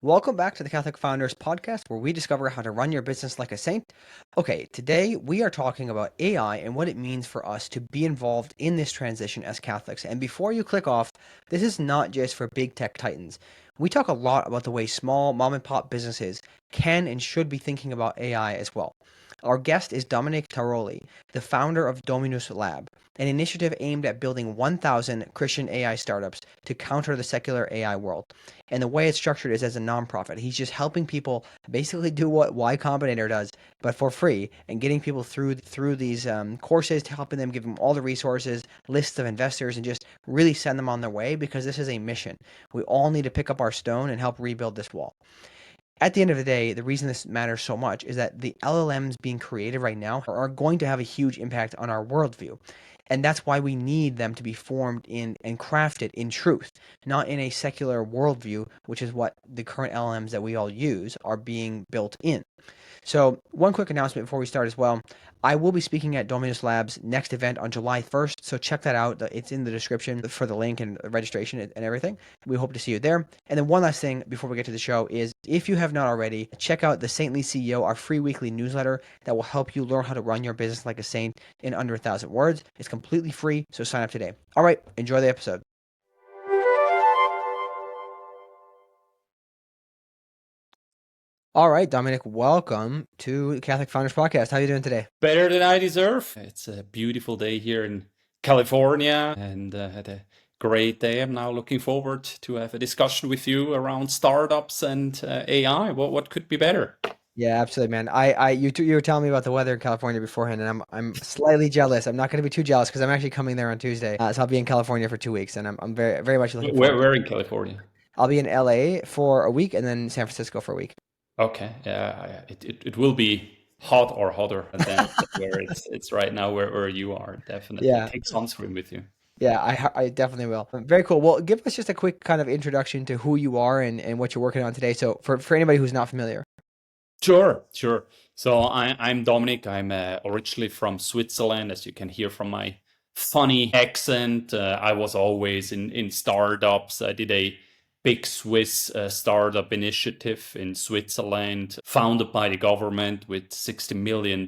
Welcome back to the Catholic Founders Podcast, where we discover how to run your business like a saint. Okay, today we are talking about AI and what it means for us to be involved in this transition as Catholics. And before you click off, this is not just for big tech titans. We talk a lot about the way small mom and pop businesses can and should be thinking about AI as well. Our guest is Dominik Tarolli, the founder of Dominus Lab, an initiative aimed at building 1,000 Christian AI startups to counter the secular AI world. And the way it's structured is as a nonprofit. He's just helping people basically do what Y Combinator does, but for free, and getting people through these courses, to helping them, give them all the resources, lists of investors, and just really send them on their way, because this is a mission. We all need to pick up our stone and help rebuild this wall. At the end of the day, the reason this matters so much is that the LLMs being created right now are going to have a huge impact on our worldview. And that's why we need them to be formed in and crafted in truth, not in a secular worldview, which is what the current LLMs that we all use are being built in. So, one quick announcement before we start as well. I will be speaking at Dominus Lab's next event on July 1st, so check that out. It's in the description for the link and registration and everything. We hope to see you there. And then one last thing before we get to the show is, if you have not already, check out the Saintly CEO, our free weekly newsletter that will help you learn how to run your business like a saint in under 1,000 words. It's completely free, so sign up today. All right, enjoy the episode. All right, Dominic, welcome to the Catholic Founders Podcast. How are you doing today? Better than I deserve. It's a beautiful day here in California and had a great day. I'm now looking forward to have a discussion with you around startups and AI. What could be better? Yeah, absolutely, man. You were telling me about the weather in California beforehand, and I'm slightly jealous. I'm not going to be too jealous because I'm actually coming there on Tuesday. So I'll be in California for 2 weeks, and I'm very much looking forward to Where it. in California? I'll be in LA for a week, and then San Francisco for a week. Okay, yeah, it will be hot or hotter than where it's right now where you are. Definitely Yeah, take sunscreen with you. yeah, I definitely will. Very cool. Well, give us just a quick kind of introduction to who you are and what you're working on today. So for anybody who's not familiar. Sure. So I'm Dominic. I'm originally from Switzerland, as you can hear from my funny accent. I was always in startups. I did a big Swiss startup initiative in Switzerland, founded by the government with $60 million.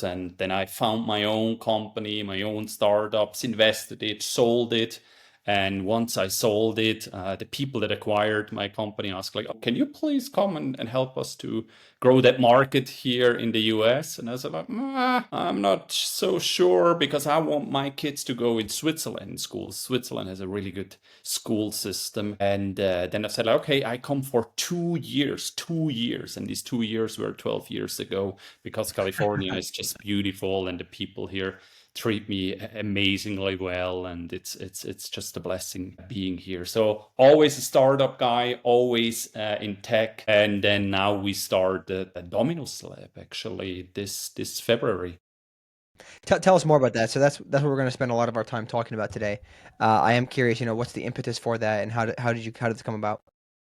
And then I found my own company, my own startups, invested it, sold it. And once I sold it, the people that acquired my company asked, like, "Oh, can you please come and help us to grow that market here in the US?" And I said, like, I'm not so sure because I want my kids to go in Switzerland in schools. Switzerland has a really good school system. And then I said, like, okay, I come for 2 years. And these 2 years were 12 years ago because California is just beautiful and the people here treat me amazingly well, and it's just a blessing being here. So always a startup guy, always in tech, and then now we start the Dominus Lab actually this February. Tell us more about that. So that's what we're going to spend a lot of our time talking about today. I am curious, what's the impetus for that, and how did this come about?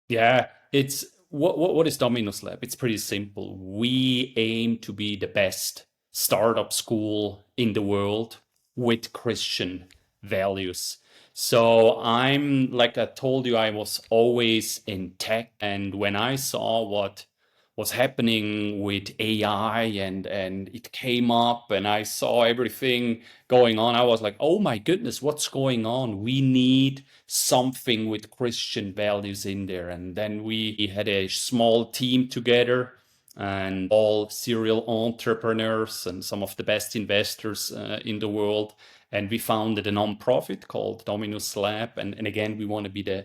Yeah, it's what is Dominus Lab? It's pretty simple. We aim to be the best startup school in the world with Christian values. So I'm like I told you, I was always in tech, and when I saw what was happening with AI and it came up and I saw everything going on, I was like, oh my goodness, what's going on? We need something with Christian values in there. And then we had a small team together and all serial entrepreneurs and some of the best investors in the world. And we founded a nonprofit called Dominus Lab. And again, we want to be the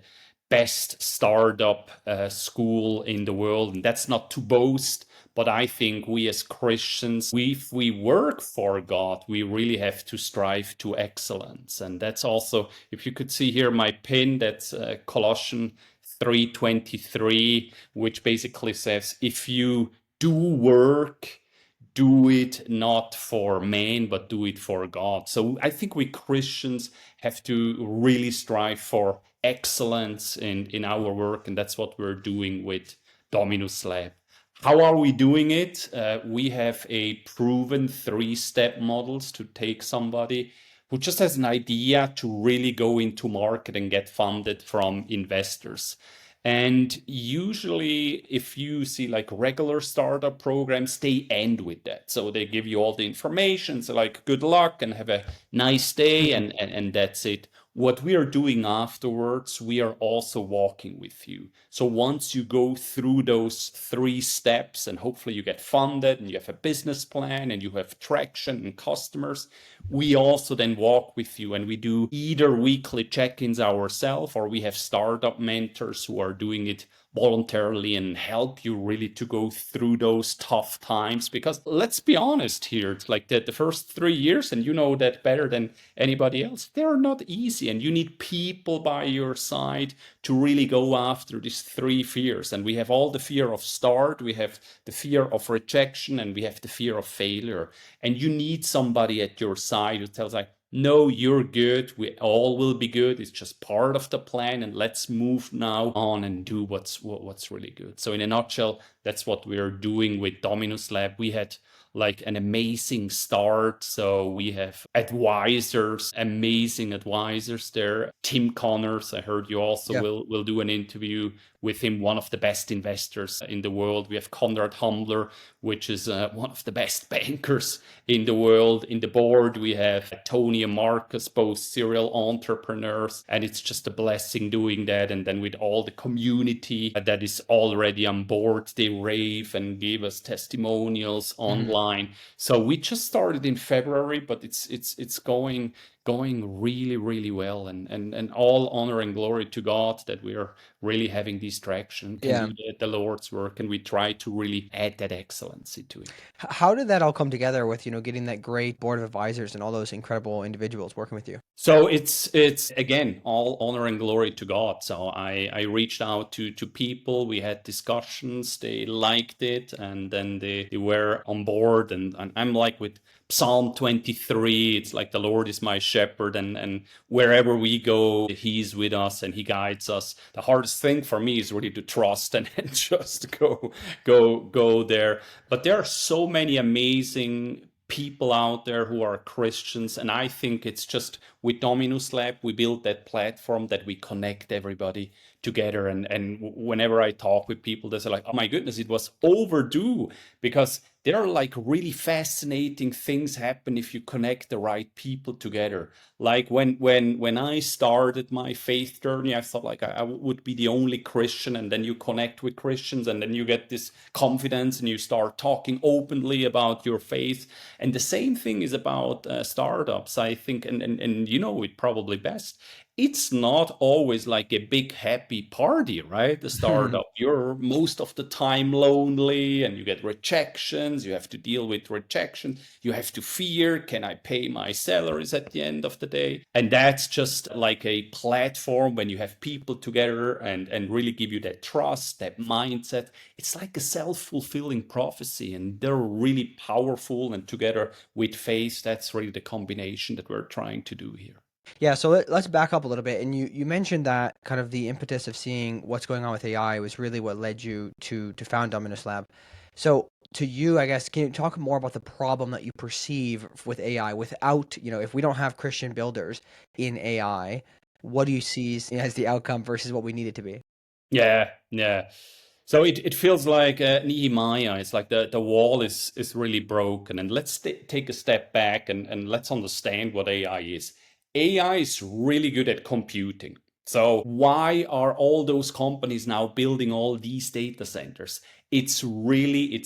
best startup school in the world. And that's not to boast, but I think we as Christians, if we work for God, we really have to strive to excellence. And that's also, if you could see here my pin, that's Colossians 3:23, which basically says, if you do work, do it not for man, but do it for God. So I think we Christians have to really strive for excellence in our work, and that's what we're doing with Dominus Lab. How are we doing it? We have a proven 3-step models to take somebody who just has an idea to really go into market and get funded from investors. And usually, if you see like regular startup programs, they end with that. So they give you all the information. So, like, good luck and have a nice day, and that's it. What we are doing afterwards, we are also walking with you. So once you go through those 3 steps and hopefully you get funded and you have a business plan and you have traction and customers, we also then walk with you and we do either weekly check-ins ourselves, or we have startup mentors who are doing it voluntarily and help you really to go through those tough times. Because let's be honest here, it's like the first 3 years, and you know that better than anybody else, they're not easy, and you need people by your side to really go after these 3 fears. And we have all the fear of start, we have the fear of rejection, and we have the fear of failure. And you need somebody at your side who tells like, no, you're good. We all will be good. It's just part of the plan, and let's move now on and do what's really good. So in a nutshell, that's what we're doing with Dominus Lab. We had like an amazing start. So we have advisors, amazing advisors there. Tim Connors, I heard you also Yeah. will do an interview with him, one of the best investors in the world. We have Konrad Humbler, which is one of the best bankers in the world. In the board, we have Tony and Marcus, both serial entrepreneurs, and it's just a blessing doing that. And then with all the community that is already on board, they rave and give us testimonials online. So we just started in February, but it's going really well, and all honor and glory to God that we are really having this traction, can Yeah. do the Lord's work, and we try to really add that excellency to it. How did that all come together with, getting that great board of advisors and all those incredible individuals working with you? So it's again all honor and glory to God. So I reached out to people, we had discussions, they liked it, and then they were on board. And I'm like with Psalm 23, it's like the Lord is my shepherd, and wherever we go, He's with us and He guides us. The hardest thing for me is really to trust and just go there. But there are so many amazing people out there who are Christians. And I think it's just with Dominus Lab, we built that platform that we connect everybody together. And whenever I talk with people, they say like, oh my goodness, it was overdue, because there are like really fascinating things happen if you connect the right people together. Like when I started my faith journey, I thought like I would be the only Christian, and then you connect with Christians, and then you get this confidence, and you start talking openly about your faith. And the same thing is about startups, I think, and you know it probably best. It's not always like a big happy party, right? The startup, you're most of the time lonely, and you get rejections. You have to deal with rejection. You have to fear, can I pay my salaries at the end of the day? And that's just like a platform when you have people together and really give you that trust, that mindset. It's like a self-fulfilling prophecy, and they're really powerful. And together with faith, that's really the combination that we're trying to do here. Yeah, so let's back up a little bit. And you mentioned that kind of the impetus of seeing what's going on with AI was really what led you to found Dominus Lab. So to you, I guess, can you talk more about the problem that you perceive with AI without, if we don't have Christian builders in AI, what do you see as the outcome versus what we need it to be? Yeah. So it feels like Nehemiah. It's like the wall is really broken. And let's take a step back and let's understand what AI is. AI is really good at computing. So why are all those companies now building all these data centers? It's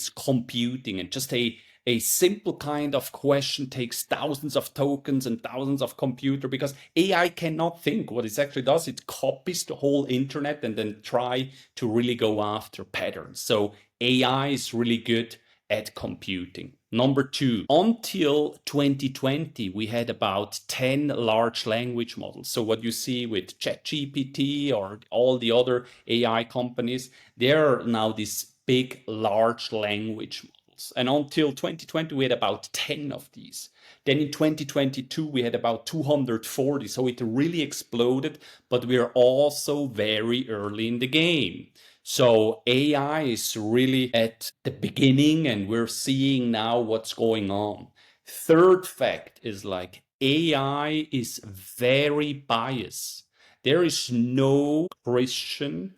computing, and just a simple kind of question takes thousands of tokens and thousands of computer, because AI cannot think. What it actually does, it copies the whole internet and then try to really go after patterns. So AI is really good at computing. Number two, until 2020, we had about 10 large language models. So what you see with ChatGPT or all the other AI companies, they're now these big, large language models. And until 2020, we had about 10 of these. Then in 2022, we had about 240. So it really exploded, but we're also very early in the game. So AI is really at the beginning, and we're seeing now what's going on. Third fact is like AI is very biased. There is no Christian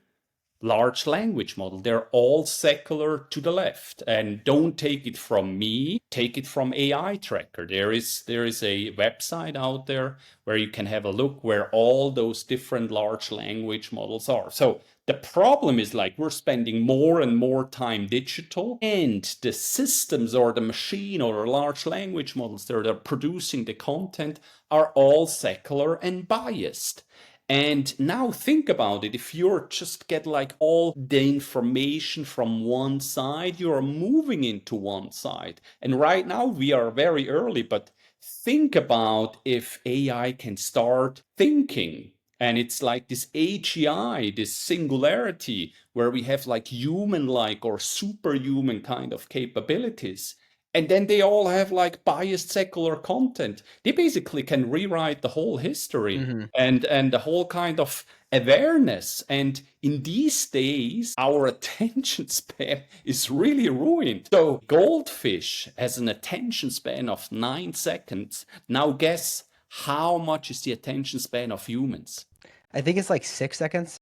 large language model. They're all secular to the left. And don't take it from me, take it from AI Tracker. There is a website out there where you can have a look where all those different large language models are. So the problem is like we're spending more and more time digital, and the systems or the machine or the large language models that are producing the content are all secular and biased. And now think about it. If you're just get like all the information from one side, you are moving into one side. And right now we are very early, but think about if AI can start thinking. And it's like this AGI, this singularity, where we have like human like or superhuman kind of capabilities. And then they all have like biased secular content. They basically can rewrite the whole history Hmm. and the whole kind of awareness. And in these days, our attention span is really ruined. So goldfish has an attention span of 9 seconds. Now guess how much is the attention span of humans? I think it's like 6 seconds.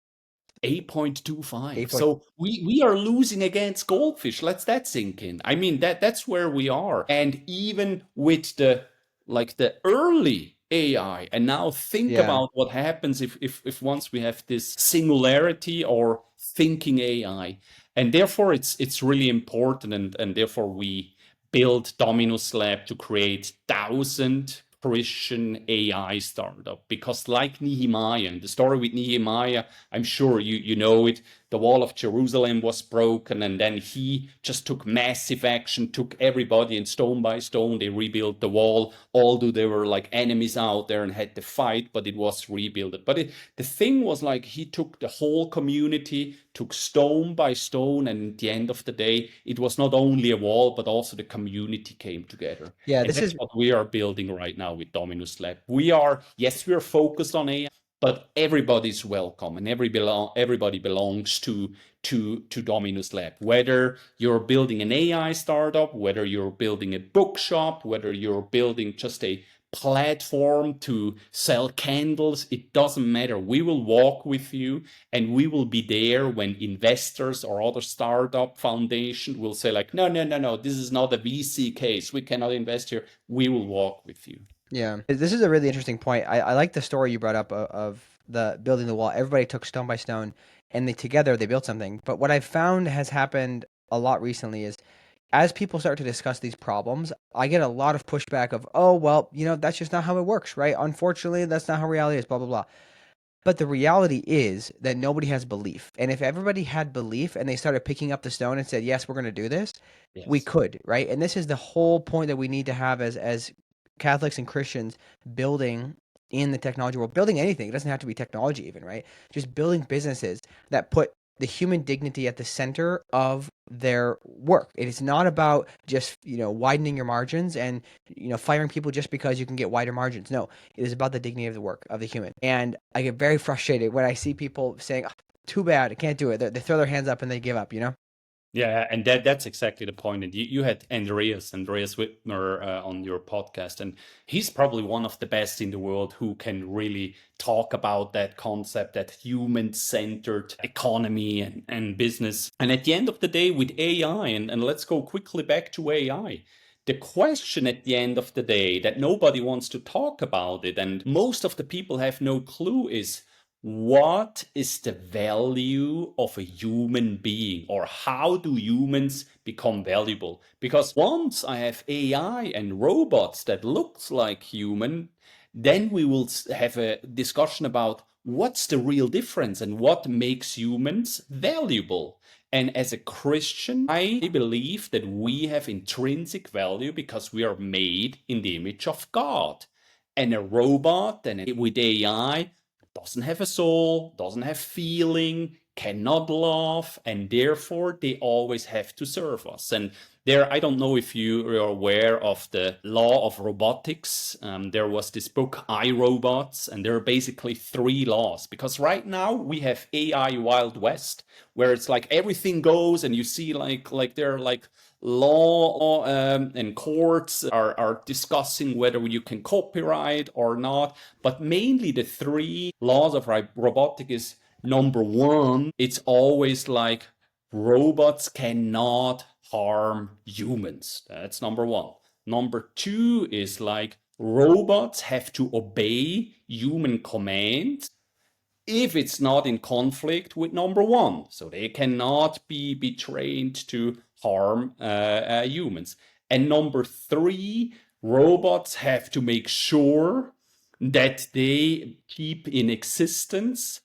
8.25. 8 point. So we are losing against goldfish. Let's that sink in. I mean that's where we are. And even with the like the early AI, and now think Yeah. about what happens if once we have this singularity or thinking AI. And therefore it's really important, and therefore we built Dominus Lab to create 1,000 Christian AI startup, because like Nehemiah, and the story with Nehemiah, I'm sure you know it. The wall of Jerusalem was broken, and then he just took massive action, took everybody, and stone by stone they rebuilt the wall. Although there were like enemies out there and had to fight, but it was rebuilt. But the thing was like he took the whole community, took stone by stone, and at the end of the day, it was not only a wall, but also the community came together. Yeah, And this that's is what we are building right now with Dominus Lab. We are, yes, we are focused on AI, but everybody's welcome, and everybody belongs to Dominus Lab. Whether you're building an AI startup, whether you're building a bookshop, whether you're building just a platform to sell candles, it doesn't matter. We will walk with you, and we will be there when investors or other startup foundation will say like, no, no, no, no, this is not a VC case. We cannot invest here. We will walk with you. Yeah. This is a really interesting point. I like the story you brought up of the building the wall. Everybody took stone by stone and together they built something. But what I've found has happened a lot recently is as people start to discuss these problems, I get a lot of pushback of, oh, well, that's just not how it works, right? Unfortunately, that's not how reality is, blah, blah, blah. But the reality is that nobody has belief. And if everybody had belief and they started picking up the stone and said, yes, we're going to do this, we Yes. could, right? And this is the whole point that we need to have as Catholics and Christians building in the technology world, building anything. It doesn't have to be technology even, right? Just building businesses that put the human dignity at the center of their work. It is not about just, widening your margins and, firing people just because you can get wider margins. No, it is about the dignity of the work of the human. And I get very frustrated when I see people saying, "Oh, too bad, I can't do it." They throw their hands up and they give up, Yeah, and that's exactly the point. And you had Andreas Whitmer on your podcast, and he's probably one of the best in the world who can really talk about that concept, that human-centered economy and business. And at the end of the day, with AI, and let's go quickly back to AI. The question at the end of the day that nobody wants to talk about it, and most of the people have no clue, is what is the value of a human being, or how do humans become valuable? Because once I have AI and robots that looks like human, then we will have a discussion about what's the real difference and what makes humans valuable. And as a Christian, I believe that we have intrinsic value because we are made in the image of God. And a robot and with AI doesn't have a soul, doesn't have feeling, cannot love, and therefore they always have to serve us. And there, I don't know if you are aware of the law of robotics. There was this book, I, Robots, and there are basically 3 laws. Because right now we have AI Wild West, where it's like everything goes, and you see like there are like law and courts are discussing whether you can copyright or not. But mainly the 3 laws of robotic is Number one, it's always like robots cannot harm humans. That's number one. Number two is like robots have to obey human commands if it's not in conflict with number one. So they cannot be trained to harm humans. And number three, robots have to make sure that they keep in existence,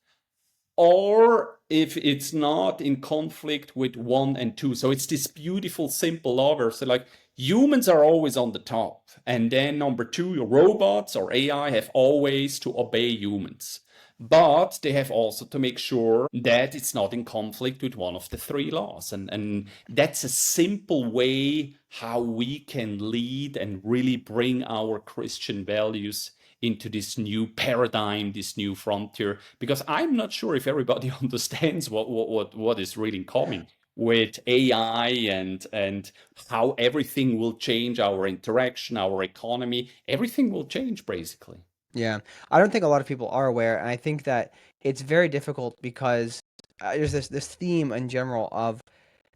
or if it's not in conflict with one and two. So it's this beautiful, simple law where so like humans are always on the top. And then number two, robots or AI have always to obey humans. But they have also to make sure that it's not in conflict with one of the three laws. And that's a simple way how we can lead and really bring our Christian values into this new paradigm, this new frontier, because I'm not sure if everybody understands what is really coming with AI and how everything will change our interaction, our economy, everything will change basically. Yeah, I don't think a lot of people are aware, and I think that it's very difficult because there's this theme in general of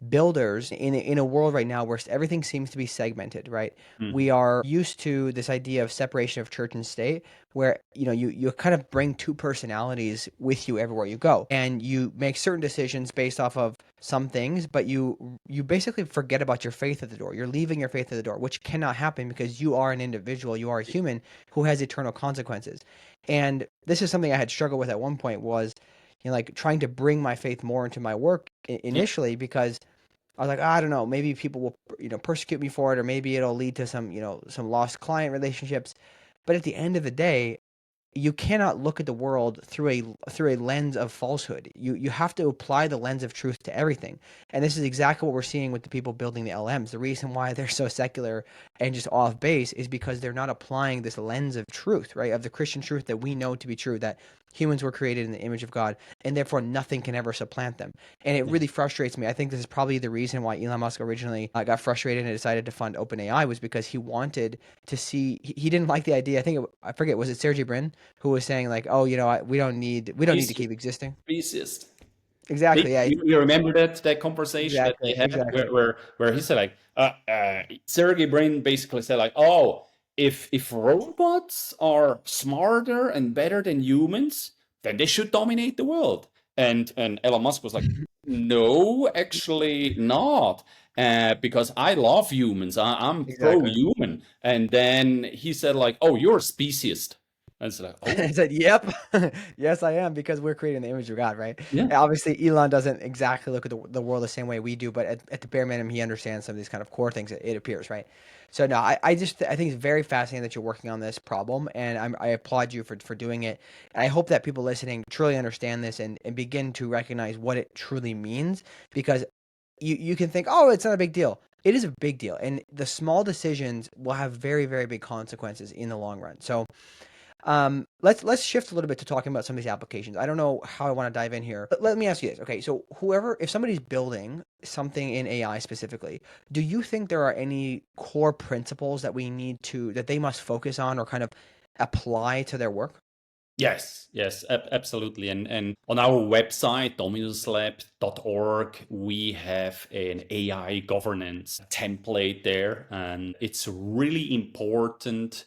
builders in a world right now where everything seems to be segmented, right? We Mhm. are used to this idea of separation of church and state, where you kind of bring two personalities with you everywhere you go, and you make certain decisions based off of some things, but you basically forget about your faith at the door. You're leaving your faith at the door, which cannot happen because you are an individual, you are a human who has eternal consequences. And this is something I had struggled with at one point was, like trying to bring my faith more into my work Yeah. initially because I was like, I don't know, maybe people will, persecute me for it, or maybe it'll lead to some, some lost client relationships. But at the end of the day, you cannot look at the world through a lens of falsehood. You have to apply the lens of truth to everything. And this is exactly what we're seeing with the people building the LMs. The reason why they're so secular and just off base is because they're not applying this lens of truth, right? Of the Christian truth that we know to be true, that humans were created in the image of God, and therefore nothing can ever supplant them. And it Yeah. really frustrates me. I think this is probably the reason why Elon Musk originally got frustrated and decided to fund OpenAI, was because he wanted to see, he didn't like the idea. I forget, was it Sergey Brin who was saying like, "Oh, we don't need to keep Speciesist. existing." Speciesist. Exactly. Yeah. You remember that conversation that Exactly. they had Exactly. where he said like Sergey Brin basically said like, oh, if robots are smarter and better than humans, then they should dominate the world. And Elon Musk was like, no, actually not. Because I love humans. I'm Exactly. pro-human. And then he said like, oh, you're a speciesist. And it's like, oh, I said, "Yep, yes, I am," because we're creating the image of God, right? yeah. And obviously, Elon doesn't exactly look at the world the same way we do, but at the bare minimum, he understands some of these kind of core things. It appears, right? So no, I think it's very fascinating that you're working on this problem, and I applaud you for doing it. And I hope that people listening truly understand this and begin to recognize what it truly means, because you can think, oh, it's not a big deal. It is a big deal, and the small decisions will have very, very big consequences in the long run. So let's shift a little bit to talking about some of these applications. I don't know how I want to dive in here, but let me ask you this. Okay, so if somebody's building something in AI specifically, do you think there are any core principles that they must focus on or kind of apply to their work? Yes, yes, absolutely. And on our website, dominoslab.org, we have an AI governance template there. And it's really important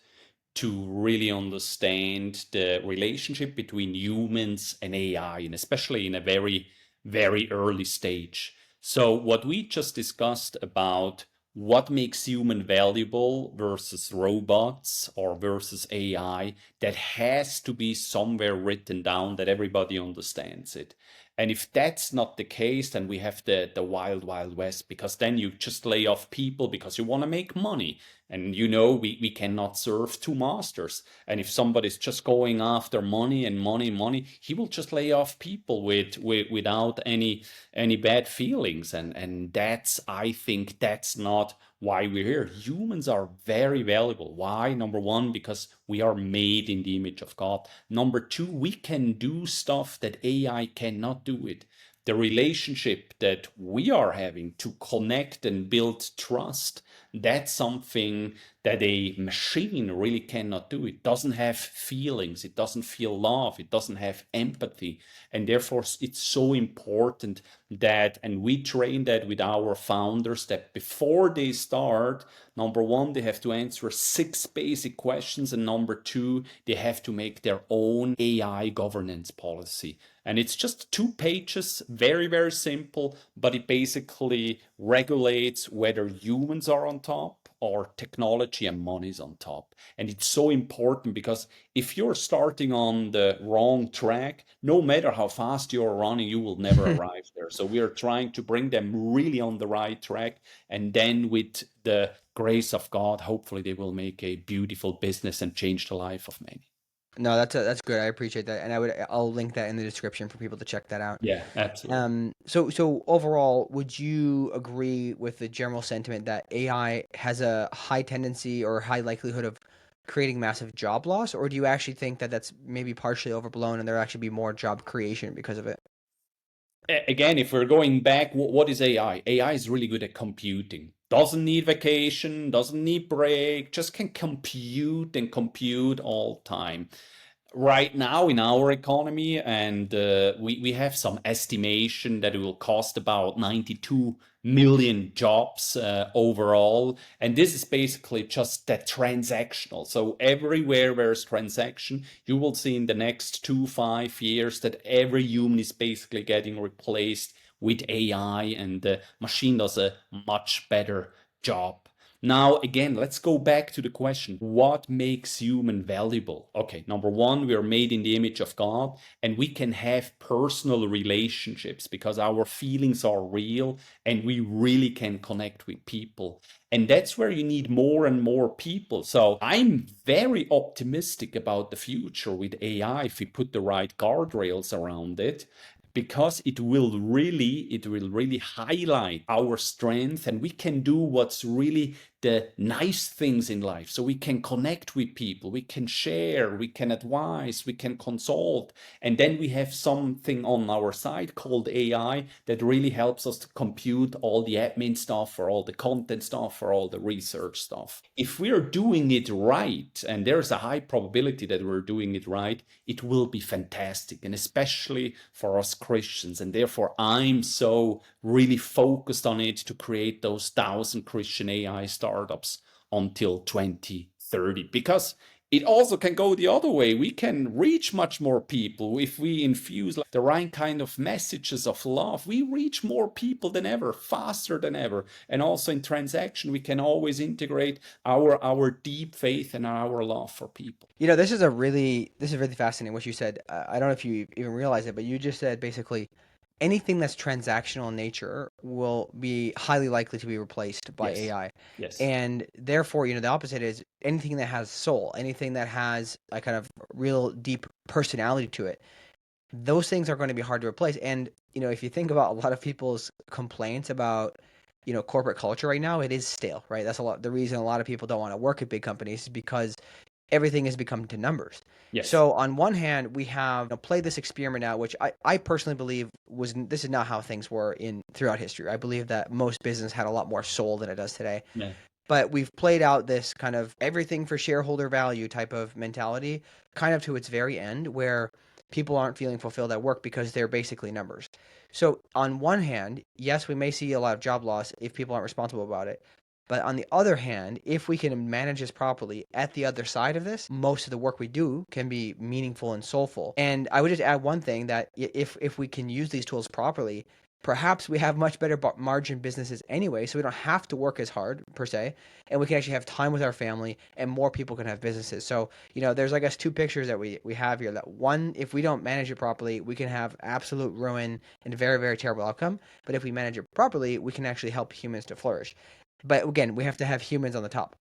to really understand the relationship between humans and AI, and especially in a very, very early stage. So, what we just discussed about what makes human valuable versus robots or versus AI, that has to be somewhere written down that everybody understands it. And if that's not the case, then we have the wild, wild west, because then you just lay off people because you want to make money. And we cannot serve two masters. And if somebody's just going after money and money, money, he will just lay off people without any bad feelings. And that's, I think that's not why we're here. Humans are very valuable. Why? Number one, because we are made in the image of God. Number two, we can do stuff that AI cannot do it. the relationship that we are having to connect and build trust, that's something that a machine really cannot do. It doesn't have feelings, it doesn't feel love, it doesn't have empathy. And therefore, it's so important that, and we train that with our founders, that before they start, number one, they have to answer 6 basic questions, and number two, they have to make their own AI governance policy. And it's just 2 pages, very, very simple, but it basically regulates whether humans are on top or technology and money is on top. And it's so important because if you're starting on the wrong track, no matter how fast you're running, you will never arrive there. So we are trying to bring them really on the right track. And then with the grace of God, hopefully they will make a beautiful business and change the life of many. No, that's good. I appreciate that, and I'll link that in the description for people to check that out. Yeah, absolutely. So overall, would you agree with the general sentiment that AI has a high tendency or high likelihood of creating massive job loss, or do you actually think that that's maybe partially overblown and there'll actually be more job creation because of it? Again, if we're going back, what is AI? AI is really good at computing. Doesn't need vacation, doesn't need break, just can compute and compute all time. Right now in our economy, and we have some estimation that it will cost about 92 million jobs overall. And this is basically just that transactional. So everywhere there's transaction, you will see in the next 2, 5 years that every human is basically getting replaced with AI, and the machine does a much better job. Now, again, let's go back to the question, what makes human valuable? Okay, number one, we are made in the image of God, and we can have personal relationships because our feelings are real and we really can connect with people. And that's where you need more and more people. So I'm very optimistic about the future with AI if we put the right guardrails around it, because it will really highlight our strength, and we can do what's really the nice things in life. So we can connect with people, we can share, we can advise, we can consult. And then we have something on our side called AI that really helps us to compute all the admin stuff, or all the content stuff, or all the research stuff. If we're doing it right, and there's a high probability that we're doing it right, it will be fantastic, and especially for us Christians. And therefore, I'm so really focused on it to create those 1,000 Christian AI startups until 2030, because it also can go the other way. We can reach much more people if we infuse the right kind of messages of love. We reach more people than ever, faster than ever. And also in transaction, we can always integrate our deep faith and our love for people. This is really fascinating what you said. I don't know if you even realize it, but you just said basically anything that's transactional in nature will be highly likely to be replaced by Yes. AI. Yes. And therefore, the opposite is anything that has soul, anything that has a kind of real deep personality to it, those things are going to be hard to replace. And, if you think about a lot of people's complaints about, corporate culture right now, it is stale, right? That's the reason a lot of people don't want to work at big companies is because everything has become to numbers. Yes. So on one hand, we have played this experiment out, which I personally believe this is not how things were in throughout history. I believe that most business had a lot more soul than it does today. Yeah. But we've played out this kind of everything for shareholder value type of mentality, kind of to its very end, where people aren't feeling fulfilled at work because they're basically numbers. So on one hand, yes, we may see a lot of job loss if people aren't responsible about it. But on the other hand, if we can manage this properly at the other side of this, most of the work we do can be meaningful and soulful. And I would just add one thing that if we can use these tools properly, perhaps we have much better margin businesses anyway, so we don't have to work as hard per se, and we can actually have time with our family, and more people can have businesses. So there's I guess two pictures that we have here. That one, if we don't manage it properly, we can have absolute ruin and a very very terrible outcome. But if we manage it properly, we can actually help humans to flourish. But again, we have to have humans on the top.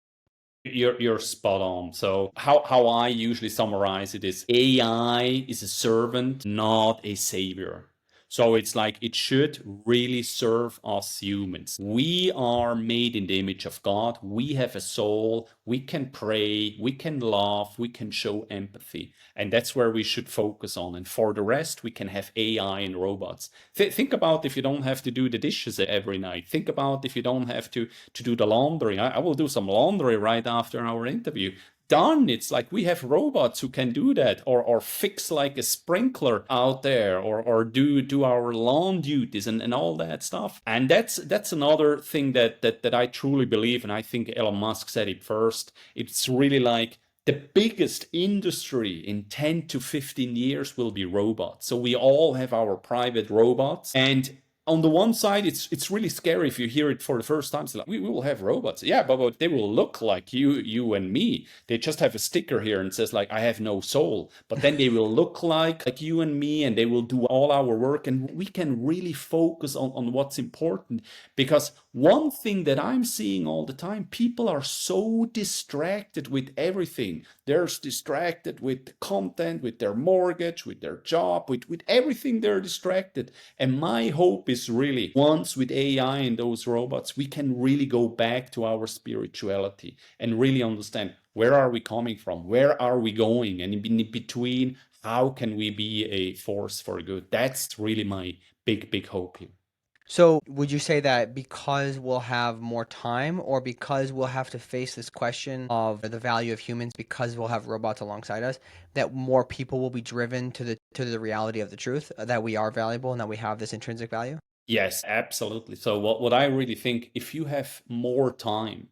You're spot on. So how I usually summarize it is AI is a servant, not a savior. So it's like it should really serve us humans. We are made in the image of God. We have a soul. We can pray. We can laugh. We can show empathy. And that's where we should focus on. And for the rest, we can have AI and robots. Think about if you don't have to do the dishes every night. Think about if you don't have to do the laundry. I will do some laundry right after our interview. Done. It's like we have robots who can do that, or fix like a sprinkler out there, or do our lawn duties and all that stuff. And that's another thing that I truly believe, and I think Elon Musk said it first. It's really like the biggest industry in 10 to 15 years will be robots. So we all have our private robots. And on the one side, it's really scary if you hear it for the first time. It's like, we will have robots. Yeah, but they will look like you and me. They just have a sticker here and says like, I have no soul. But then they will look like you and me, and they will do all our work. And we can really focus on what's important. Because one thing that I'm seeing all the time, people are so distracted with everything. They're distracted with the content, with their mortgage, with their job, with everything they're distracted. And my hope is really once with AI and those robots, we can really go back to our spirituality and really understand where are we coming from? Where are we going? And in between, how can we be a force for good? That's really my big hope here. So, would you say that because we'll have more time, or because we'll have to face this question of the value of humans because we'll have robots alongside us, that more people will be driven to the reality of the truth, that we are valuable and that we have this intrinsic value? Yes, absolutely. So what I really think, if you have more time,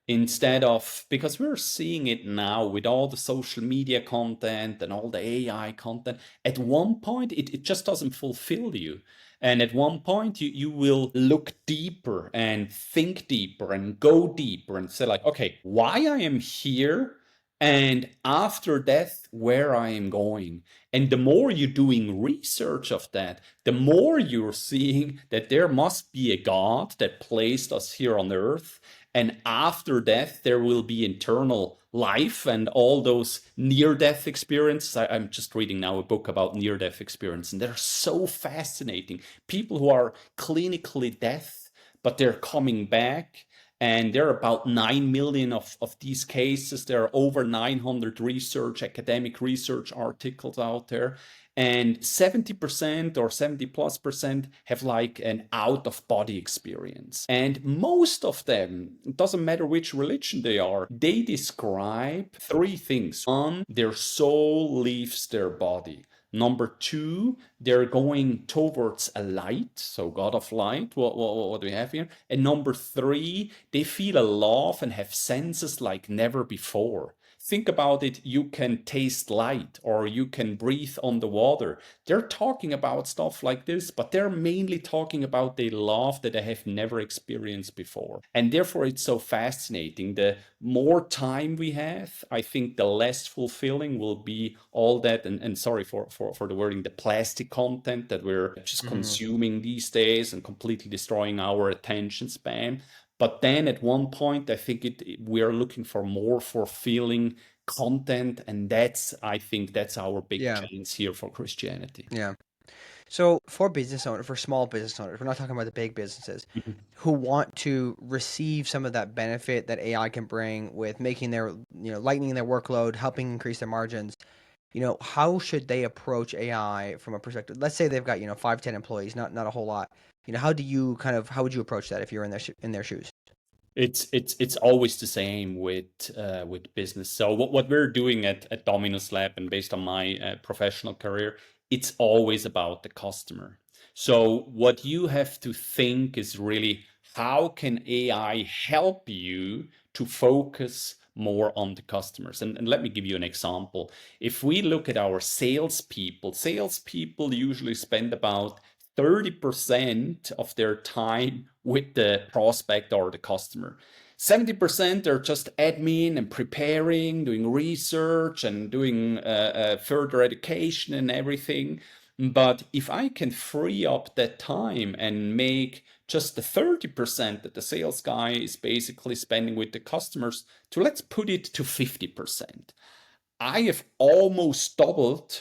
instead of, because we're seeing it now with all the social media content and all the AI content, at one point it just doesn't fulfill you. And at one point you will look deeper and think deeper and go deeper and say like, okay, why I am here, and after death, where I am going. And the more you're doing research of that, the more you're seeing that there must be a God that placed us here on earth, and after death there will be eternal life and all those near-death experiences. I'm just reading now a book about near-death experience, and they're so fascinating. People who are clinically deaf, but they're coming back, and there are about 9 million of these cases. There are over 900 academic research articles out there, and 70% or 70 plus percent have like an out of body experience. And most of them, it doesn't matter which religion they are, they describe three things. One, their soul leaves their body. Number two, they're going towards a light, so God of light. What do we have here? And number three, they feel a love and have senses like never before. Think about it, you can taste light or you can breathe on the water. They're talking about stuff like this, but they're mainly talking about the love that they have never experienced before. And therefore, it's so fascinating. The more time we have, I think the less fulfilling will be all that. And sorry for the wording, the plastic content that we're just Mhm. consuming these days and completely destroying our attention span. But then at one point, I think we are looking for more fulfilling content, and I think that's our big Yeah, challenge here for Christianity. yeah. So for business owners, for small business owners, we're not talking about the big businesses Mhm. who want to receive some of that benefit that AI can bring with making their, lightening their workload, helping increase their margins. How should they approach AI from a perspective? Let's say they've got, 5, 10 employees, not a whole lot. How would you approach that if you're in their shoes? It's always the same with business. So what we're doing at Dominus Lab, and based on my professional career, it's always about the customer. So what you have to think is really, how can AI help you to focus more on the customers? And let me give you an example. If we look at our salespeople usually spend about 30% of their time with the prospect or the customer. 70% are just admin and preparing, doing research and doing further education and everything. But if I can free up that time and make just the 30% that the sales guy is basically spending with the customers to, let's put it to 50%, I have almost doubled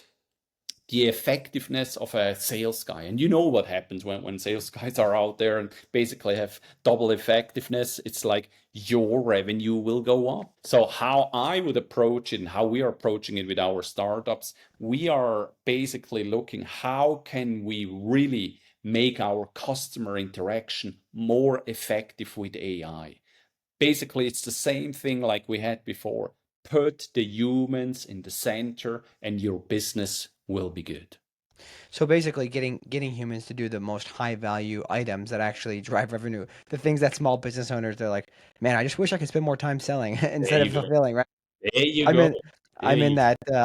the effectiveness of a sales guy. And you know what happens when sales guys are out there and basically have double effectiveness. It's like your revenue will go up. So how I would approach it and how we are approaching it with our startups, we are basically looking how can we really make our customer interaction more effective with AI. Basically, it's the same thing like we had before. Put the humans in the center and your business will be good. So basically, getting humans to do the most high value items that actually drive revenue, the things that small business owners they're like, man, I just wish I could spend more time selling There instead of you go. fulfilling. Right? There you I'm go. in There you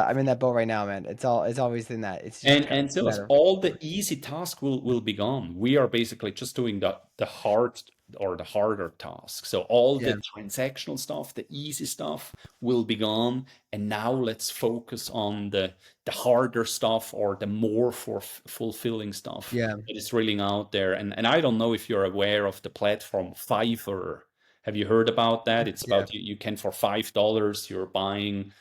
I'm in that boat right now, man. It's always in that. It's just And a so matter of all the easy task will be gone. We are basically just doing the hard or the harder task. So all the yeah transactional stuff, the easy stuff will be gone. And now let's focus on the harder stuff or the more for fulfilling stuff yeah that is really out there. And I don't know if you're aware of the platform Fiverr. Have you heard about that? It's yeah about you can for $5 you're buying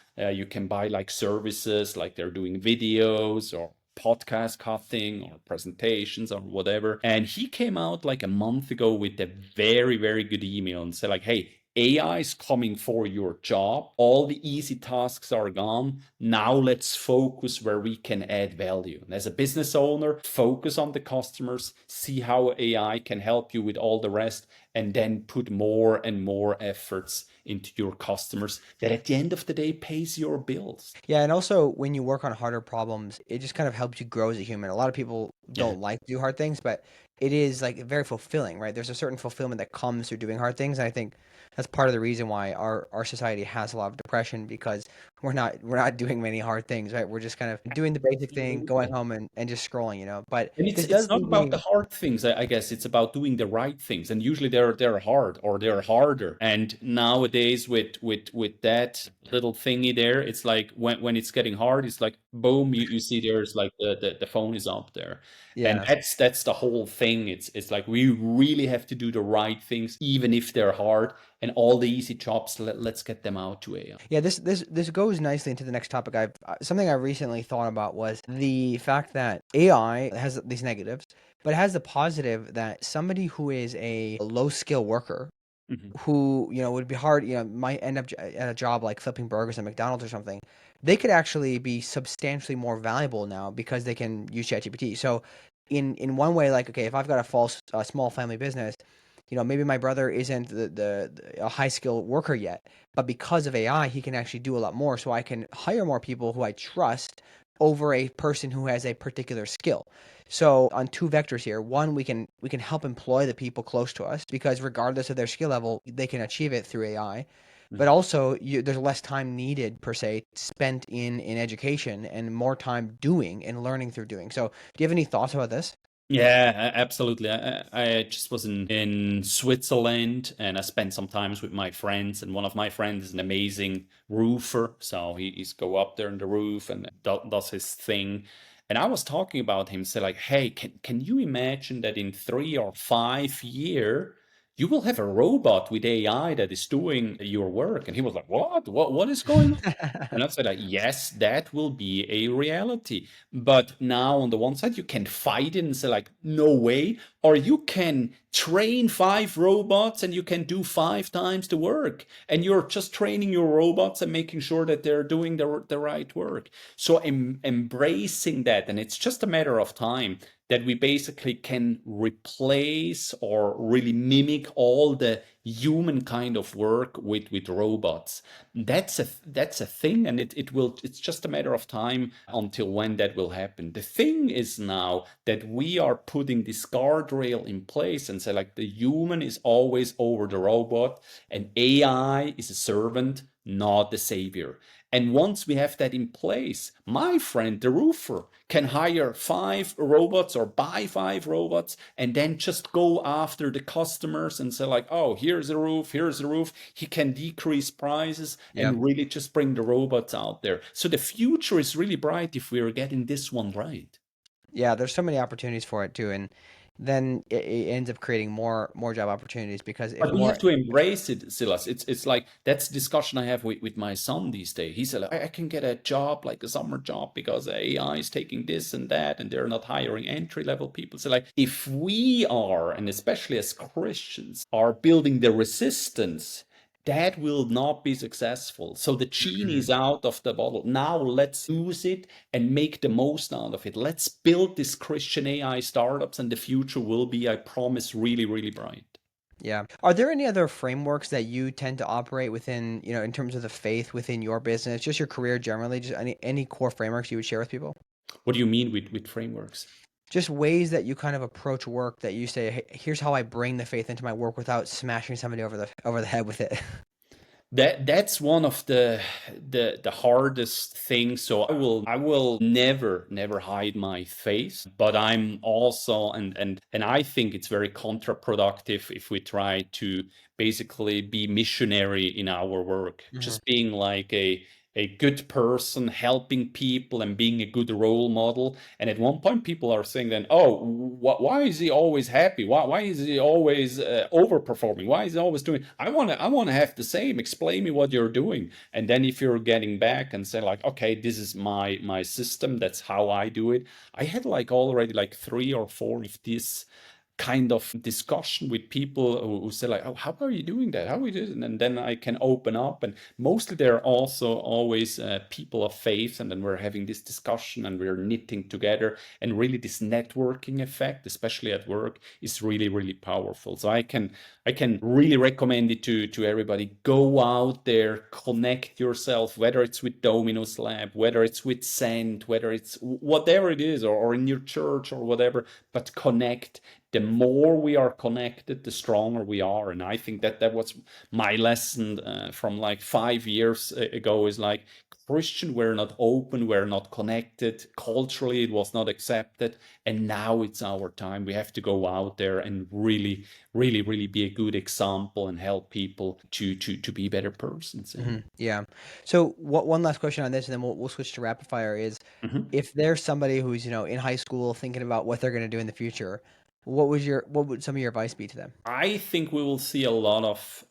you can buy like services, like they're doing videos or podcast cutting or presentations or whatever. And he came out like a month ago with a very, very good email and said, like, hey, AI is coming for your job. All the easy tasks are gone. Now let's focus where we can add value. And as a business owner, focus on the customers, see how AI can help you with all the rest, and then put more and more efforts into your customers that at the end of the day pays your bills. yeah. And also, when you work on harder problems, it just kind of helps you grow as a human. A lot of people Yeah. don't like to do hard things, but it is like very fulfilling, right? There's a certain fulfillment that comes through doing hard things, and I think that's part of the reason why our society has a lot of depression because we're not doing many hard things, right? We're just kind of doing the basic thing, going Absolutely. home and just scrolling, But And this it's does not lead about me. the hard things. I guess it's about doing the right things, and usually they're hard or they're harder. And nowadays, with that little thingy there, it's like when it's getting hard, it's like boom, you see there's like the phone is up there, and Yeah. that's the whole thing. It's like we really have to do the right things, even if they're hard, and all the easy jobs. Let's get them out to AI. Yeah, this goes nicely into the next topic. Something I recently thought about was the fact that AI has these negatives, but it has the positive that somebody who is a low skill worker Mhm. who, would be hard, might end up at a job like flipping burgers at McDonald's or something, they could actually be substantially more valuable now because they can use ChatGPT. So, in one way, like, okay, if I've got a small family business, maybe my brother isn't a high skill worker yet, but because of AI, he can actually do a lot more. So I can hire more people who I trust over a person who has a particular skill. So on two vectors here, one, we can help employ the people close to us because regardless of their skill level, they can achieve it through AI. But also, there's less time needed per se spent in education and more time doing and learning through doing. So, do you have any thoughts about this? Yeah, absolutely. I just was in Switzerland and I spent some times with my friends. And one of my friends is an amazing roofer. So he's go up there in the roof and does his thing. And I was talking about him, say like, hey, can you imagine that in 3 or 5 years you will have a robot with AI that is doing your work? And he was like, what is going on? And I said, like, yes, that will be a reality. But now, on the one side, you can fight it and say, like, no way. Or you can train 5 robots and you can do 5 times the work. And you're just training your robots and making sure that they're doing the right work. So, embracing that, and it's just a matter of time that we basically can replace or really mimic all the human kind of work with robots. That's a thing, and it's just a matter of time until when that will happen. The thing is now that we are putting this guardrail in place and say like the human is always over the robot and AI is a servant, not the savior. And once we have that in place, my friend, the roofer, can hire 5 robots or buy 5 robots and then just go after the customers and say, like, oh, here's a roof, here's a roof. He can decrease prices Yeah. and really just bring the robots out there. So the future is really bright if we're getting this one right. Yeah, there's so many opportunities for it too, and then it ends up creating more job opportunities because if But we more. have to embrace it, Silas. It's like that's the discussion I have with my son these days. He said, I can get a job like a summer job because AI is taking this and that, and they're not hiring entry level people. So like if we are, and especially as Christians, are building the resistance, that will not be successful. So the genie is Mhm. out of the bottle. Now let's use it and make the most out of it. Let's build this Christian AI startups, and the future will be, I promise, really, really bright. Yeah. Are there any other frameworks that you tend to operate within, in terms of the faith within your business, just your career generally, just any core frameworks you would share with people? What do you mean with frameworks? Just ways that you kind of approach work that you say, "Hey, here's how I bring the faith into my work without smashing somebody over the head with it." That's one of the hardest things. So I will never hide my face, but I'm also and I think it's very counterproductive if we try to basically be missionary in our work. Mhm. Just being like a good person, helping people and being a good role model. And at one point, people are saying then, oh, why is he always happy? Why is he always overperforming? Why is he always doing? I want to have the same. Explain me what you're doing. And then if you're getting back and say like, okay, this is my system. That's how I do it. I had like already like 3 or 4 of these kind of discussion with people who say like, oh, how are you doing that? How are you doing? And then I can open up, and mostly they're also always people of faith, and then we're having this discussion and we're knitting together, and really this networking effect, especially at work, is really really powerful. So I can really recommend it to everybody. Go out there, connect yourself, whether it's with Dominus Lab, whether it's with Send, whether it's whatever it is, or in your church or whatever, but connect. The more we are connected, the stronger we are. And I think that was my lesson from like 5 years ago is like Christian were not open, we're not connected. Culturally, it was not accepted. And now it's our time. We have to go out there and really, really, really be a good example and help people to be better persons. Yeah. Yeah. So what one last question on this, and then we'll switch to rapid fire is Mhm. if there's somebody who's, in high school thinking about what they're going to do in the future, what would some of your advice be to them? I think we will see a lot of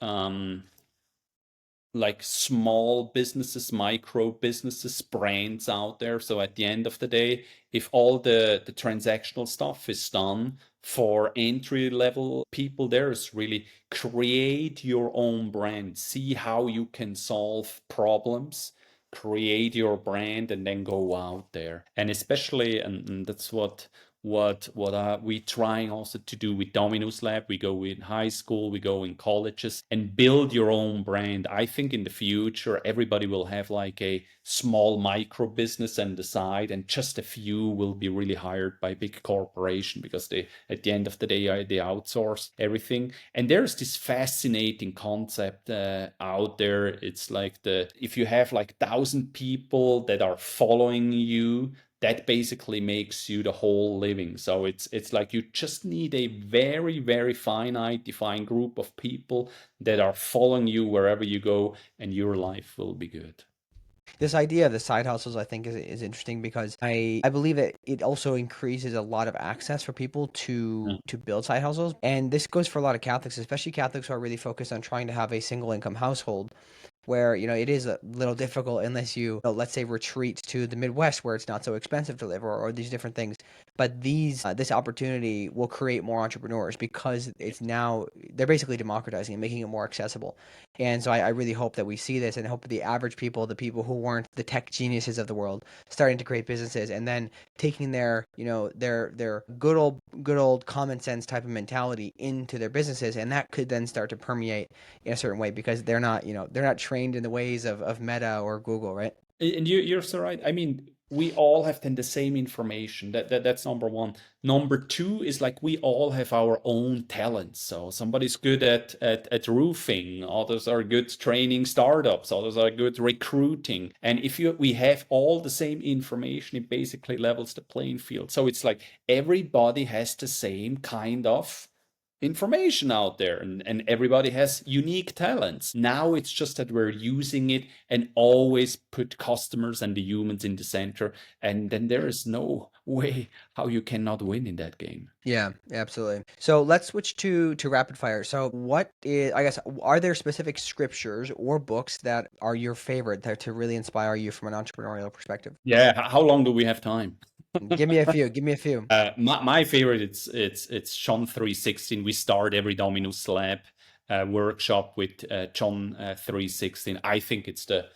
like small businesses, micro businesses, brands out there. So at the end of the day, if all the transactional stuff is done for entry level people, there's really create your own brand, see how you can solve problems, create your brand, and then go out there. And especially, and that's what we trying also to do with Dominus Lab. We go in high school, we go in colleges, and build your own brand. I think in the future everybody will have like a small micro business on the side, and just a few will be really hired by big corporation because they at the end of the day they outsource everything. And there's this fascinating concept out there. It's like the if you have like 1,000 people that are following you, that basically makes you the whole living. So it's like you just need a very very finite defined group of people that are following you wherever you go, and your life will be good. This idea of the side hustles, I think, is interesting because I believe it also increases a lot of access for people Yeah. to build side hustles, and this goes for a lot of Catholics, especially Catholics who are really focused on trying to have a single income household where it is a little difficult unless you, let's say, retreat to the Midwest where it's not so expensive to live, or these different things. But this opportunity will create more entrepreneurs because it's now they're basically democratizing and making it more accessible. And so I really hope that we see this and hope that the average people, the people who weren't the tech geniuses of the world, starting to create businesses and then taking their good old common sense type of mentality into their businesses, and that could then start to permeate in a certain way because they're not trained in the ways of Meta or Google, right? And you're so right. I mean, we all have then the same information. That's number one. Number two is like we all have our own talents. So somebody's good at roofing, others are good training startups, others are good recruiting. And if you we have all the same information, it basically levels the playing field. So it's like everybody has the same kind of information out there, and everybody has unique talents. Now it's just that we're using it and always put customers and the humans in the center, and then there is no way how you cannot win in that game. Yeah, absolutely. So let's switch to rapid fire. So what is, I guess, are there specific scriptures or books that are your favorite that to really inspire you from an entrepreneurial perspective? Yeah, how long do we have time? Give me a few. Give me a few. My favorite, it's John 3:16. We start every Dominus Lab workshop with John 3:16. I think it's the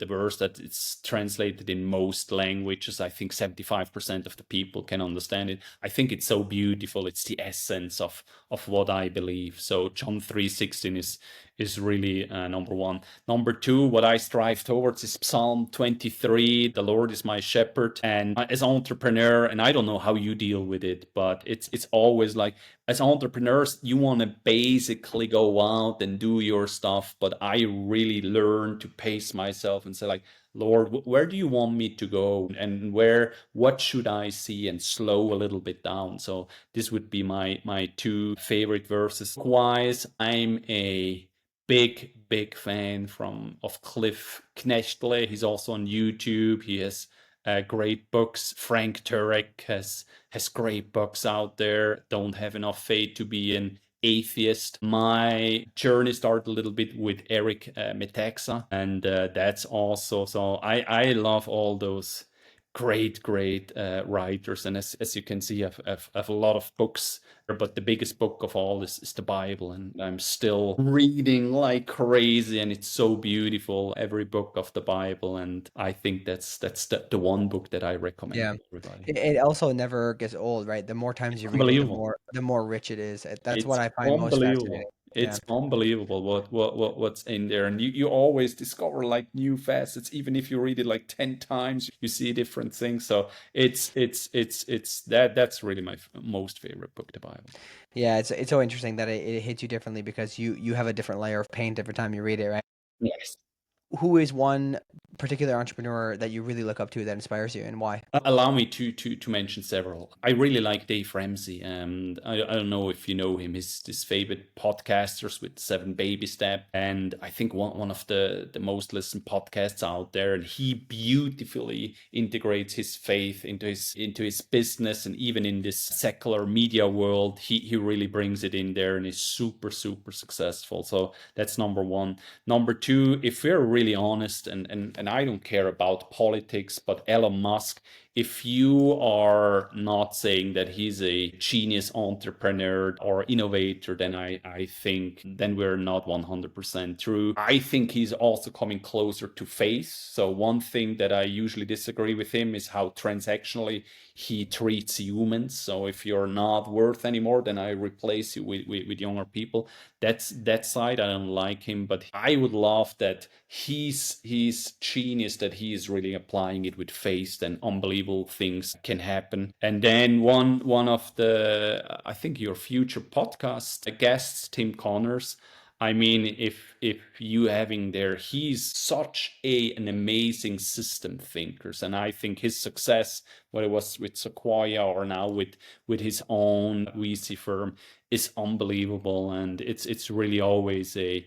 verse that it's translated in most languages. I think 75% of the people can understand it. I think it's so beautiful. It's the essence of what I believe. So John 3:16 is really number one. Number two, what I strive towards is Psalm 23. The Lord is my shepherd. And as an entrepreneur, and I don't know how you deal with it, but it's always like, as entrepreneurs, you want to basically go out and do your stuff. But I really learn to pace myself and say, like, Lord, where do you want me to go? And what should I see? And slow a little bit down. So this would be my two favorite verses. Likewise, I'm a big fan of Cliff Knechtle. He's also on YouTube. He has great books. Frank Turek has great books out there. Don't have enough faith to be an atheist. My journey started a little bit with Eric Metaxa, and that's also, so I love all those great writers. And as you can see, I've a lot of books, but the biggest book of all is the Bible, and I'm still reading like crazy, and it's so beautiful, every book of the Bible. And I think that's the one book that I recommend Yeah. to everybody. It also never gets old, right? The more times you read it, the Unbelievable. more rich it is. That's what It's I find most fascinating. unbelievable. Yeah. It's unbelievable what's in there. And you always discover like new facets. Even if you read it like 10 times, you see different things. So that's really my most favorite book, the Bible. Yeah, it's so interesting that it hits you differently because you have a different layer of paint every time you read it, right? Yes. Who is one particular entrepreneur that you really look up to that inspires you and why? Allow me to mention several. I really like Dave Ramsey, and I don't know if you know him. He's his favorite podcasters with Seven Baby Step, and I think one of the most listened podcasts out there. And he beautifully integrates his faith into his business, and even in this secular media world, he really brings it in there, and is super successful. So that's number one. Number two, if we're really honest, and I don't care about politics, but Elon Musk, if you are not saying that he's a genius entrepreneur or innovator, then I think then we're not 100% true. I think he's also coming closer to faith. So one thing that I usually disagree with him is how transactionally he treats humans. So if you're not worth anymore, then I replace you with younger people. That's that side. I don't like him, but I would love that he's genius, that he is really applying it with faith, and unbelievable things can happen. And then one of the, I think your future podcast guests, Tim Connors. I mean, if you having there, he's such an amazing system thinkers, and I think his success, whether it was with Sequoia or now with his own VC firm, is unbelievable. And it's really always a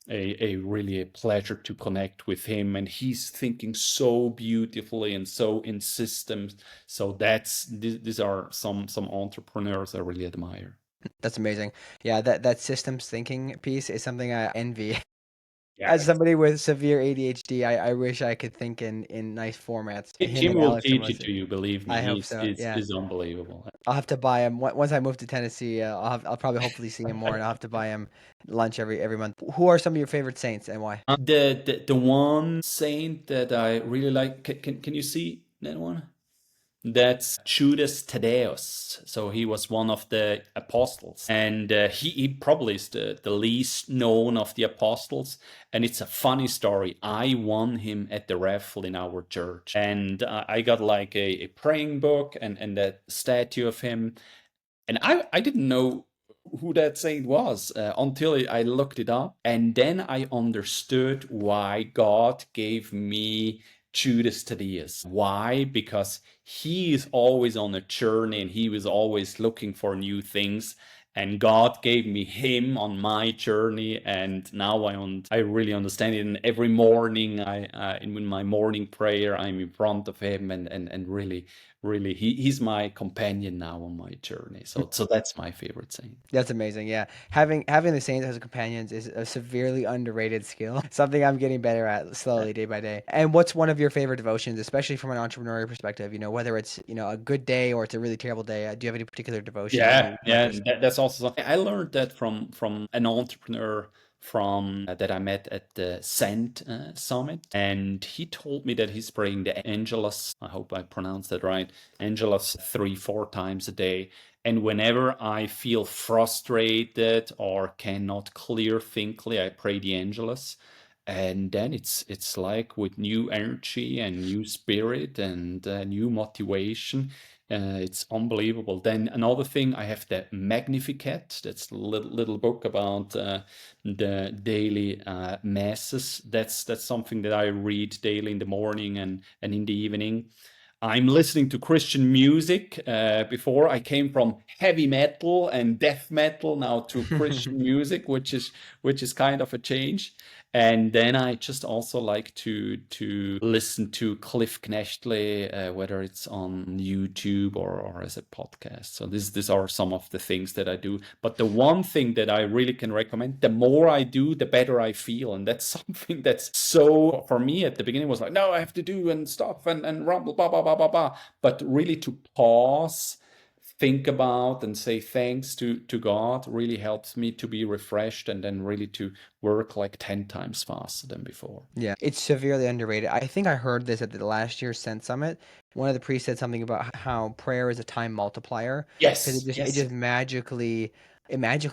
really a pleasure to connect with him, and he's thinking so beautifully and so in systems. So these are some entrepreneurs I really admire. That's amazing. Yeah, that systems thinking piece is something I envy. Yeah, As somebody with severe ADHD, I wish I could think in nice formats. Him Tim and will Alex are teach it most. to you. Believe me, I hope he's so. is Yeah. is unbelievable. I'll have to buy him once I move to Tennessee. I'll probably hopefully see him more, and I'll have to buy him lunch every month. Who are some of your favorite saints and why? The one saint that I really like, can you see that one? That's Judas Thaddeus. So he was one of the apostles, and he probably is the least known of the apostles. And it's a funny story. I won him at the raffle in our church, and I got like a praying book and that statue of him. And I didn't know who that saint was until I looked it up. And then I understood why God gave me Judas Thaddeus. Why? Because he is always on a journey and he was always looking for new things. And God gave me him on my journey, and now I really understand it. And every morning, in my morning prayer, I'm in front of him, and really, he's my companion now on my journey. So that's my favorite thing. That's amazing. Yeah. Having the saints as companions is a severely underrated skill. Something I'm getting better at slowly day by day. And what's one of your favorite devotions, especially from an entrepreneurial perspective, whether it's, a good day or it's a really terrible day, do you have any particular devotion that you like Yeah, to and that's also something I learned that from an entrepreneur from that I met at the Send Summit, and he told me that he's praying the Angelus. I hope I pronounced that right. Angelus 3, 4 times a day. And whenever I feel frustrated or cannot clear thinkly, I pray the Angelus. And then it's like with new energy and new spirit and new motivation. It's unbelievable. Then another thing, I have the Magnificat. That's a little book about the daily masses. That's something that I read daily in the morning and in the evening. I'm listening to Christian music. Before I came from heavy metal and death metal now to Christian say? music, which is kind of a change. And then I just also like to listen to Cliff Knechtly, whether it's on YouTube or as a podcast. So these are some of the things that I do. But the one thing that I really can recommend, the more I do, the better I feel. And that's something that's so for me at the beginning was like, no, I have to do and stuff and rumble, blah, blah, blah, blah, blah. But really to pause, think about and say thanks to God really helps me to be refreshed and then really to work like 10 times faster than before. Yeah, it's severely underrated. I think I heard this at the last year's Sent Summit. One of the priests said something about how prayer is a time multiplier because Yes, it yes. just magically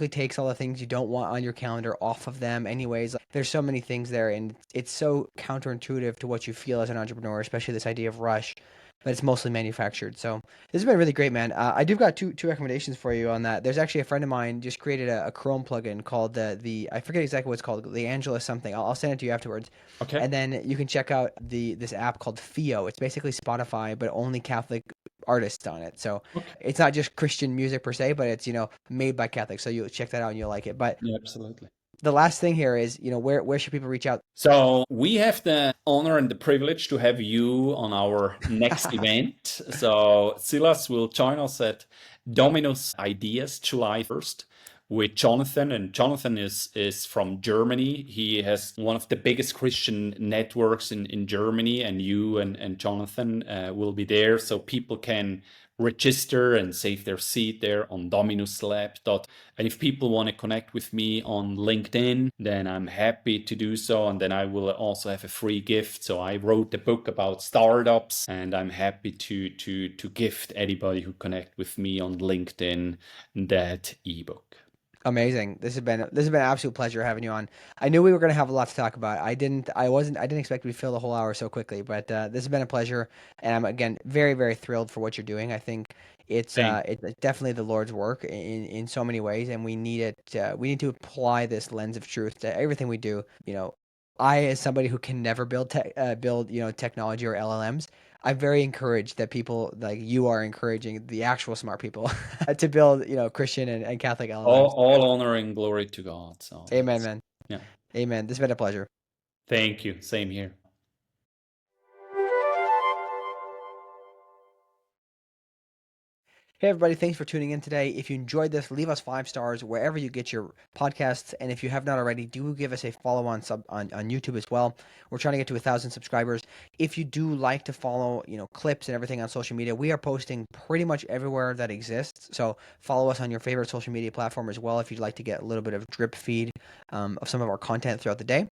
takes all the things you don't want on your calendar off of them anyways. Like, there's so many things there, and it's so counterintuitive to what you feel as an entrepreneur, especially this idea of rush, but it's mostly manufactured. So this has been really great, man. I do got two recommendations for you on that. There's actually a friend of mine just created a Chrome plugin called the I forget exactly what it's called, the Angela something. I'll send it to you afterwards. Okay. And then you can check out this app called Fio. It's basically Spotify, but only Catholic artists on it. So Okay. it's not just Christian music per se, but it's made by Catholics. So you check that out and you'll like it. But Yeah, absolutely. the last thing here is, where should people reach out? So we have the honor and the privilege to have you on our next event. So Silas will join us at Dominus Ideas July 1st with Jonathan. And Jonathan is from Germany. He has one of the biggest Christian networks in Germany, and you and Jonathan will be there. So people can register and save their seat there on dominuslab. And if people want to connect with me on LinkedIn, then I'm happy to do so. And then I will also have a free gift. So I wrote a book about startups, and I'm happy to gift anybody who connect with me on LinkedIn that ebook. Amazing. This has been an absolute pleasure having you on. I knew we were going to have a lot to talk about. I didn't expect we to fill the whole hour so quickly, but this has been a pleasure, and I'm again very very thrilled for what you're doing. I think Thank it's definitely the Lord's work in so many ways, and we need it. We need to apply this lens of truth to everything we do. I, as somebody who can never build technology or LLMs, I'm very encouraged that people like you are encouraging the actual smart people to build Christian and Catholic LLMs. all honor and glory to God. So Amen, that's, man. yeah. Amen. This has been a pleasure. Thank you. Same here. Hey, everybody. Thanks for tuning in today. If you enjoyed this, leave us 5 stars wherever you get your podcasts. And if you have not already, do give us a follow on YouTube as well. We're trying to get to 1,000 subscribers. If you do like to follow, clips and everything on social media, we are posting pretty much everywhere that exists. So follow us on your favorite social media platform as well if you'd like to get a little bit of drip feed of some of our content throughout the day.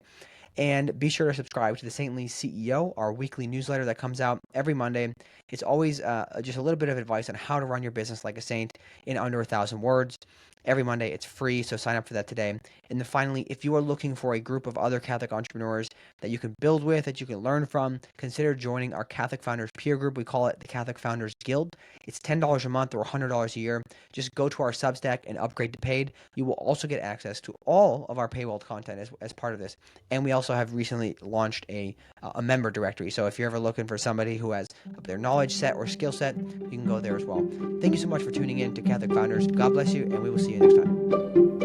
And be sure to subscribe to the Saintly CEO, our weekly newsletter that comes out every Monday. It's always just a little bit of advice on how to run your business like a saint in under 1,000 words. every Monday. It's free, so sign up for that today. And then finally, if you are looking for a group of other Catholic entrepreneurs that you can build with, that you can learn from, consider joining our Catholic Founders peer group. We call it the Catholic Founders Guild. It's $10 a month or $100 a year. Just go to our Substack and upgrade to paid. You will also get access to all of our paywalled content as part of this. And we also have recently launched a member directory. So if you're ever looking for somebody who has their knowledge set or skill set, you can go there as well. Thank you so much for tuning in to Catholic Founders. God bless you, and we will see you next time.